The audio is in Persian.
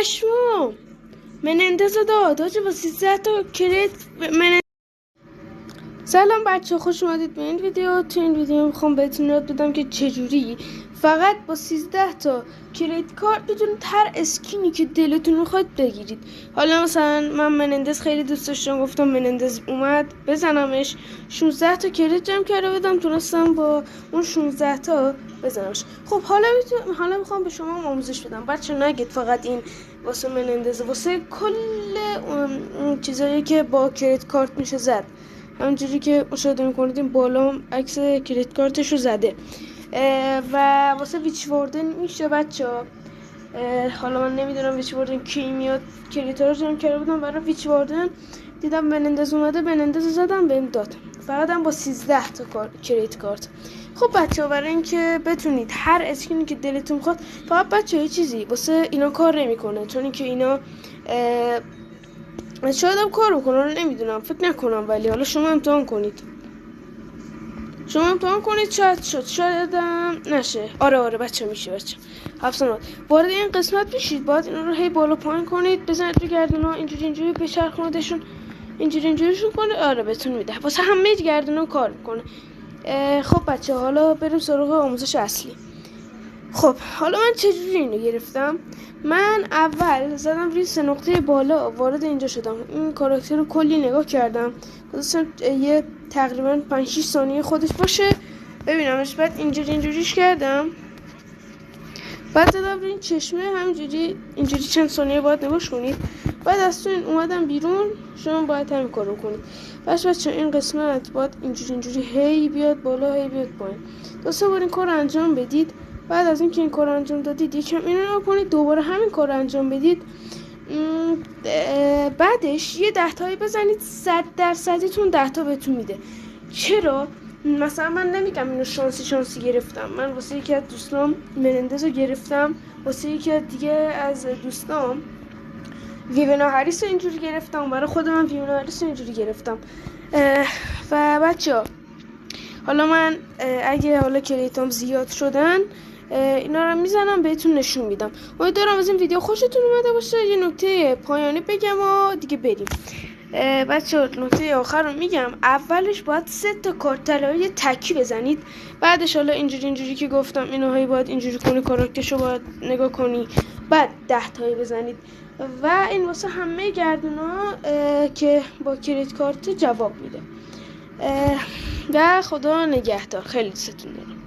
شما منندز داد آجه با 13 تا کریت سلام بچه، خوش اومدید به این ویدیو. تو این ویدیو میخوام بهتون یاد بدم که چجوری فقط با 13 تا کریدیت کارت بتونید هر اسکینی که دلتون میخواد بگیرید. حالا مثلا من منندز خیلی دوست داشتم، گفتم منندز اومد بزنمش. 16 تا کریدیت جمع کرده بودم، تونستم با اون 16 تا بزنمش. خب حالا میخوام به شما آموزش بدم. بچه نگید فقط این واسه منندز، واسه کل اون چیزایی که با کریدیت کارت میشه زد. همونجوری که مشاهده میکنید این بالا عکس کریدیت کارتش رو زده و واسه ویچ واردن میشه بچه ها. حالا من نمیدونم ویچ واردن کی میاد. کریدیت ها رو جمع کرده بودم برای ویچ واردن، دیدم منندز اومده، منندز زدم بهم داد. فقط هم با 13 تا کریدیت کارت. خب بچه ها، برای اینکه بتونید هر اسکینی که دلتون میخواد، فقط بچه ها چیزی واسه اینا کار نمیکنه، چون اینکه اینا شاید هم کار بکنه، نمیدونم، فکر نکنم، ولی حالا شما امتحان کنید. شاید هم نشه. آره بچه میشه. بچه 700 وارد این قسمت میشید، باید اینا رو هی بالا پایین کنید، بزنید رو گردونا، اینجوری بچرخونیدشون، اینجوریشون کنید. آره بهتون میده، واسه همه گردونا کار میکنه. خب بچه حالا بریم سراغ آموزش اصلی. خب حالا من چجوری اینو گرفتم؟ من اول زدم روی 3 نقطه بالا، وارد اینجا شدم، این کاراکتر رو کلی نگاه کردم، گذاشتم یه تقریبا 5-6 ثانیه خودش باشه ببینمش. بعد اینجوریش کردم، بعد زدم روی این چشمه، اینجوری چند ثانیه باید نگاش کنید. بعد از تو این اومدم بیرون. شما باید همین کارو کنید. بچه این قسمت باید اینجوری هی بیاد بالا، هی بیاد پایین. 2-3 بار این کار رو انجام بدید. بعد از اینکه این کار رو انجام دادید یکم اینو نگاه کنید، دوباره همین کار رو انجام بدید. بعدش یه 10 تایی بزنید، 100%تون 10 تا بهتون میده. چرا؟ مثلا من نمیگم اینو شانسی گرفتم، من واسه یکی از دوستام منندز رو گرفتم، واسه یکی دیگه از دوستام ویونا هریس رو اینجوری گرفتم، برای خود من ویونا هریس رو اینجوری گرفتم. و بچه حالا من اگه حالا کلیتام زیاد شدن اینا رو میزنم بهتون نشون میدم. امیدوارم از این ویدیو خوشتون اومده باشه. یه نکته پایانی بگم و دیگه بریم. بچه نکته آخر رو میگم، اولش باید 3 تا کارت طلایی تکی بزنید. بعدش حالا اینجوری که گفتم اینو باید اینجوری کنی، کاراکترشو باید نگاه کنی، بعد 10 تایی بزنید. و این واسه همه گردونا که با کریدیت کارت جواب میده. و خدا نگهدار. خیلی دوستتون دارم.